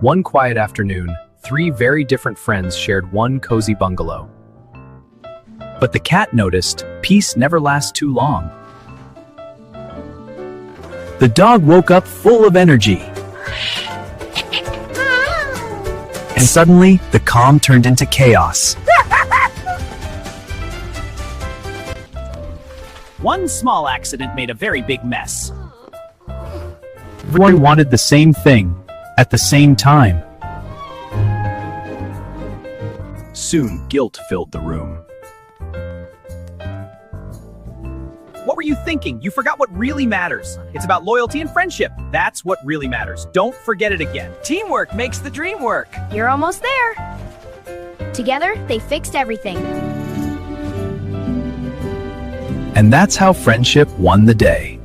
One quiet afternoon, three very different friends shared one cozy bungalow. But the cat noticed peace never lasts too long. The dog woke up full of energy. And suddenly, the calm turned into chaos. One small accident made a very big mess. Everyone wanted the same thing, at the same time. Soon, guilt filled the room. What were you thinking? You forgot what really matters. It's about loyalty and friendship. That's what really matters. Don't forget it again. Teamwork makes the dream work. You're almost there. Together, they fixed everything. And that's how friendship won the day.